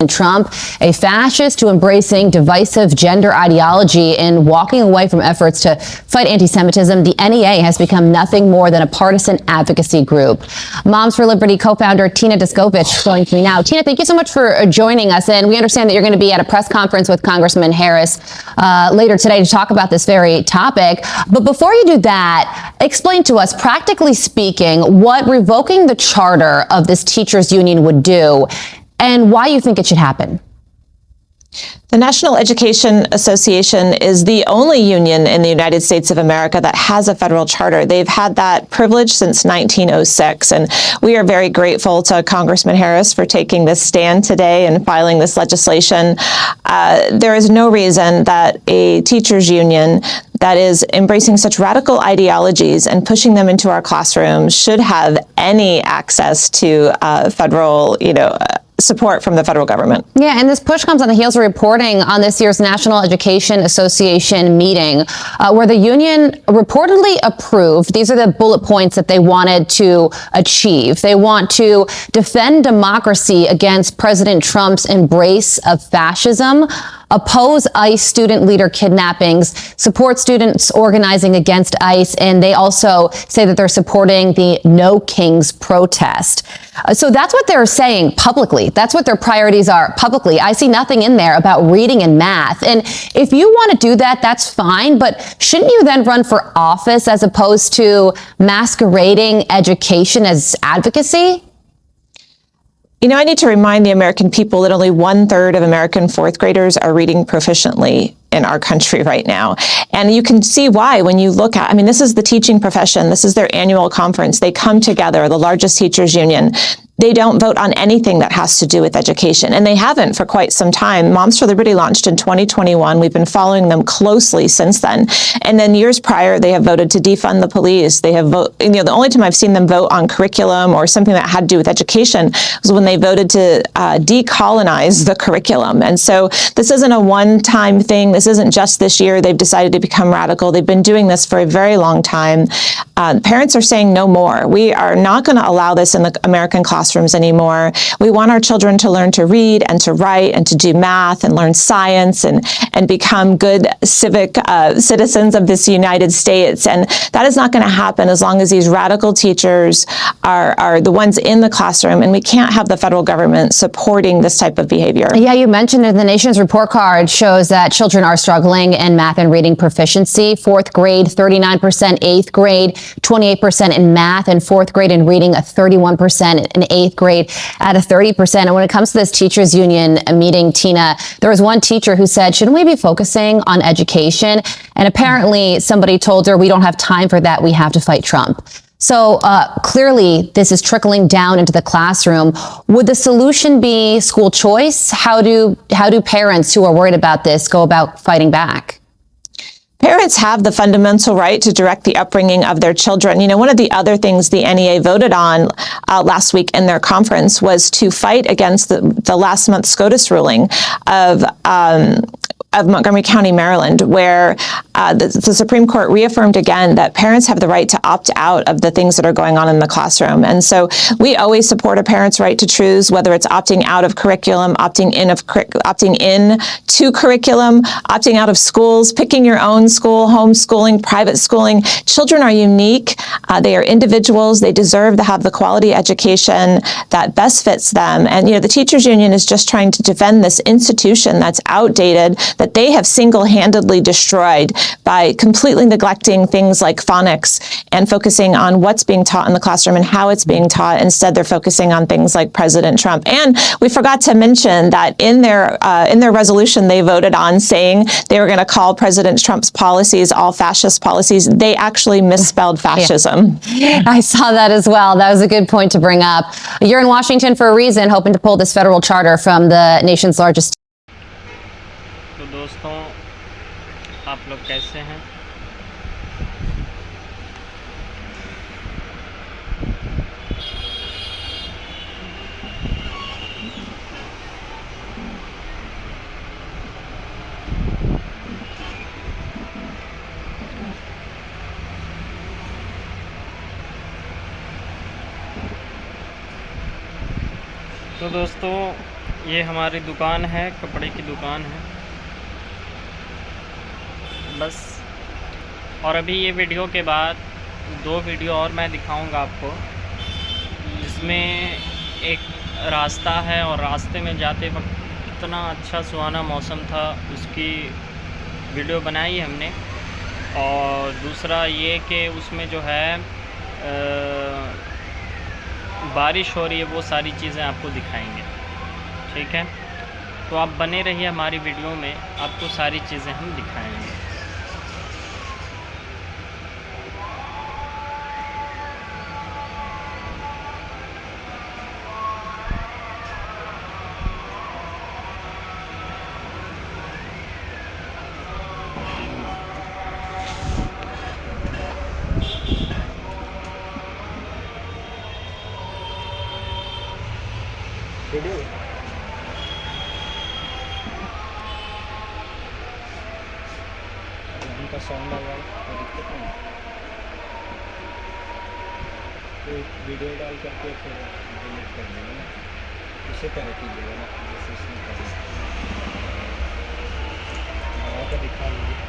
Trump, a fascist, to embracing divisive gender ideology and walking away from efforts to fight anti-Semitism, the NEA has become nothing more than a partisan advocacy group. Moms for Liberty co-founder Tina Descovich joins me now. Tina, thank you so much for joining us. And we understand that you're going to be at a press conference with Congressman Harris later today to talk about this very topic. But before you do that, explain to us, practically speaking, what revoking the charter of this teachers union would do and why you think it should happen. The National Education Association is the only union in the United States of America that has a federal charter. They've had that privilege since 1906, and we are very grateful to Congressman Harris for taking this stand today and filing this legislation. There is no reason that a teachers union that is embracing such radical ideologies and pushing them into our classrooms should have any access to federal, support from the federal government. Yeah, and this push comes on the heels of reporting on this year's National Education Association meeting, where the union reportedly approved, these are the bullet points that they wanted to achieve. They want to defend democracy against President Trump's embrace of fascism, oppose ICE student leader kidnappings, support students organizing against ICE, and they also say that they're supporting the No Kings protest. So that's what they're saying publicly. That's what their priorities are publicly. I see nothing in there about reading and math. And if you want to do that, that's fine. But shouldn't you then run for office as opposed to masquerading education as advocacy? I need to remind the American people that only 1/3 of American fourth graders are reading proficiently in our country right now. And you can see why when you look at, this is the teaching profession. This is their annual conference. They come together, the largest teachers union. They don't vote on anything that has to do with education, and they haven't for quite some time. Moms for Liberty launched in 2021. We've been following them closely since then. And then years prior, they have voted to defund the police. They have the only time I've seen them vote on curriculum or something that had to do with education was when they voted to decolonize the curriculum. And so this isn't a one-time thing. This isn't just this year. They've decided to become radical. They've been doing this for a very long time. Parents are saying no more. We are not going to allow this in the American classrooms anymore. We want our children to learn to read and to write and to do math and learn science and become good civic citizens of this United States. And that is not going to happen as long as these radical teachers are the ones in the classroom, and we can't have the federal government supporting this type of behavior. Yeah, you mentioned it. The nation's report card shows that children are struggling in math and reading proficiency. Fourth grade, 39%, eighth grade, 28% in math, and fourth grade in reading, a 31%, in eighth grade at a 30%. And when it comes to this teachers union meeting, Tina, there was one teacher who said, shouldn't we be focusing on education? And apparently somebody told her, we don't have time for that. We have to fight Trump. So clearly this is trickling down into the classroom. Would the solution be school choice? How do parents who are worried about this go about fighting back? Parents have the fundamental right to direct the upbringing of their children. One of the other things the NEA voted on last week in their conference was to fight against the last month's SCOTUS ruling of Montgomery County, Maryland, where the Supreme Court reaffirmed again that parents have the right to opt out of the things that are going on in the classroom. And so we always support a parent's right to choose, whether it's opting out of curriculum, opting in to curriculum, opting out of schools, picking your own school, homeschooling, private schooling. Children are unique. They are individuals. They deserve to have the quality education that best fits them. And, the teachers union is just trying to defend this institution that's outdated, that they have single-handedly destroyed by completely neglecting things like phonics and focusing on what's being taught in the classroom and how it's being taught. Instead, they're focusing on things like President Trump. And we forgot to mention that in their resolution, they voted on saying they were going to call President Trump's policies all fascist policies. They actually misspelled fascism. Yeah. I saw that as well. That was a good point to bring up. You're in Washington for a reason, hoping to pull this federal charter from the nation's largest. तो दोस्तों, आप लोग कैसे हैं? तो दोस्तों ये हमारी दुकान है, कपड़े की दुकान है बस। और अभी ये वीडियो के बाद 2 वीडियो और मैं दिखाऊंगा आपको, जिसमें एक रास्ता है और रास्ते में जाते वक्त कितना अच्छा सुहाना मौसम था, उसकी वीडियो बनाई है हमने। और दूसरा ये कि उसमें जो है बारिश हो रही है, वो सारी चीज़ें आपको दिखाएंगे, ठीक है। तो आप बने रहिए हमारी वीडियो में, आपको सारी चीज़ें हम दिखाएंगे। उनका साउंड लगा तो दिक्कत नहीं, तो एक वीडियो डाल करके फिर डिलीट कर देंगे ना, इसे तरह कीजिएगा ना, जैसे इसमें करें दिखा लीजिए।